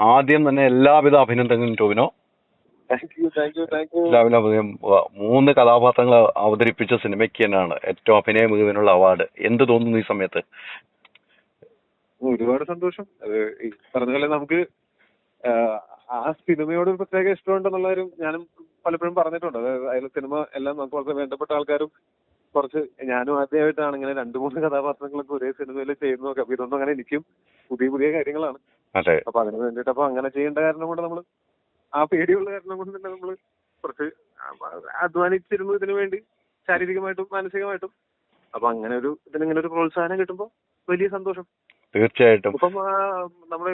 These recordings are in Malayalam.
ആദ്യം തന്നെ എല്ലാവിധ അഭിനന്ദനങ്ങളും ടോവിനോ. Thank you. എല്ലാവിധ 3 കഥാപാത്രങ്ങൾ അവതരിപ്പിച്ച സിനിമയ്ക്ക് തന്നെയാണ് ഏറ്റവും അഭിനയ മികവിനുള്ള അവാർഡ്. എന്ത് തോന്നുന്നു ഈ സമയത്ത്? ഒരുപാട് സന്തോഷം. അത് ഈ പറഞ്ഞ പോലെ നമുക്ക് ആ സിനിമയോട് ഒരു പ്രത്യേക ഇഷ്ടമുണ്ടെന്നുള്ള കാര്യം ഞാനും പലപ്പോഴും പറഞ്ഞിട്ടുണ്ട്. അതായത് അതിലെ സിനിമ എല്ലാം നമുക്ക് വളരെ വേണ്ടപ്പെട്ട ആൾക്കാരും കുറച്ച് ഞാനും ആദ്യമായിട്ടാണ് ഇങ്ങനെ 2-3 കഥാപാത്രങ്ങളൊക്കെ ഒരേ സിനിമയിൽ ചെയ്യുന്നതൊക്കെ. അപ്പൊ ഇതൊന്നും അങ്ങനെ എനിക്കും പുതിയ കാര്യങ്ങളാണ്. അതെ. അപ്പൊ അതിന് വേണ്ടിയിട്ട് അപ്പൊ അങ്ങനെ ചെയ്യേണ്ട കാരണം കൊണ്ട് നമ്മള് ആ പേടിയുള്ള കാരണം കൊണ്ട് തന്നെ നമ്മള് കുറച്ച് അധ്വാനിച്ചിരുന്നു ഇതിനു വേണ്ടി, ശാരീരികമായിട്ടും മാനസികമായിട്ടും. അപ്പൊ അങ്ങനെ ഒരു ഇതിനിങ്ങനെ ഒരു പ്രോത്സാഹനം കിട്ടുമ്പോൾ വലിയ സന്തോഷം. തീർച്ചയായിട്ടും. ഇപ്പം നമ്മുടെ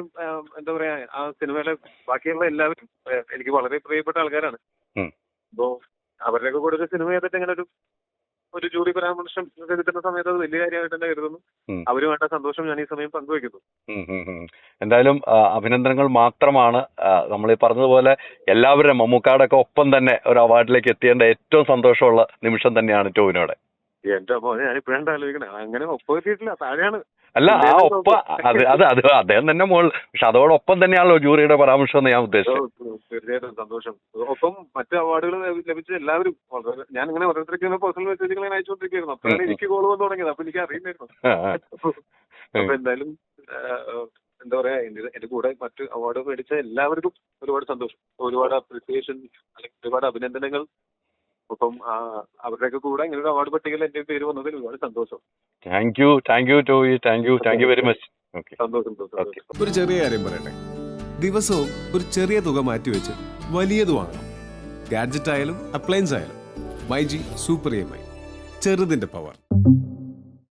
എന്താ പറയാ, ആ സിനിമയിലെ ബാക്കിയുള്ള എല്ലാവരും എനിക്ക് വളരെ പ്രിയപ്പെട്ട ആൾക്കാരാണ്. അപ്പോ അവരുടെയൊക്കെ കൂടെ ഒരു സിനിമ ചെയ്തിട്ട് ഇങ്ങനെ ഒരു ജൂറി പരാമർശം കിട്ടുന്ന സമയത്ത് അത് വലിയ കാര്യമായിട്ട് തന്നെ കരുതുന്നു. അവരുമായിട്ട് സന്തോഷം ഞാൻ ഈ സമയം പങ്കുവയ്ക്കുന്നു. എന്തായാലും അഭിനന്ദനങ്ങൾ മാത്രമാണ്. നമ്മൾ ഈ പറഞ്ഞതുപോലെ എല്ലാവരും മമ്മൂക്കാടൊക്കെ ഒപ്പം തന്നെ ഒരു അവാർഡിലേക്ക് എത്തിയേണ്ട ഏറ്റവും സന്തോഷമുള്ള നിമിഷം തന്നെയാണ് ടോവിനോടെ. എന്റെ അമ്മ ഞാനിപ്പോഴാണ് ആലോചിക്കണേ, അങ്ങനെ ഒപ്പം എത്തിയിട്ടില്ല, താഴെയാണ്. അല്ല, ആ ഒപ്പം അത് അദ്ദേഹം തന്നെ മുകളിൽ, പക്ഷെ അതോടൊപ്പം തന്നെയാണല്ലോ ജൂറിയുടെ പരാമർശം എന്ന് ഞാൻ ഉദ്ദേശിച്ചത്. തീർച്ചയായിട്ടും സന്തോഷം. ഒപ്പം മറ്റ് അവാർഡുകൾ ലഭിച്ച എല്ലാവരും ഞാൻ ഇങ്ങനെ ഓരോരുത്തർക്ക് പേഴ്സണൽ മെസ്സേജുകൾ ഇങ്ങനെ അയച്ചുകൊണ്ടിരിക്കുകയായിരുന്നു. അപ്പോഴാണ് എനിക്ക് കോൾ വന്നു തുടങ്ങിയത്. അപ്പൊ എനിക്ക് അറിയുന്നായിരുന്നു. അപ്പൊ എന്തായാലും എന്താ പറയാ, എന്റെ കൂടെ മറ്റ് അവാർഡ് മേടിച്ച എല്ലാവർക്കും ഒരുപാട് സന്തോഷം, ഒരുപാട് അപ്രിസിയേഷൻ, അല്ലെങ്കിൽ ഒരുപാട് അഭിനന്ദനങ്ങൾ. അപ്പം അവരുടെയൊക്കെ കൂടെ ഇങ്ങനെ ഒരു അവാർഡ് പട്ടികയിൽ എന്റെ പേര് വന്നതിൽ ഒരുപാട് സന്തോഷം. Thank you Tovi, thank you very much. സന്തോഷം. ഒരു ചെറിയ കാര്യം പറയട്ടെ. ദിവസവും ഒരു ചെറിയ തുക മാറ്റിവെച്ച് വലിയത് വാങ്ങണം. ഗാഡ്ജറ്റ് ആയാലും അപ്ലയൻസ് ആയാലും മൈജി സൂപ്പർ EMI, ചെറുതിന്റെ പവർ.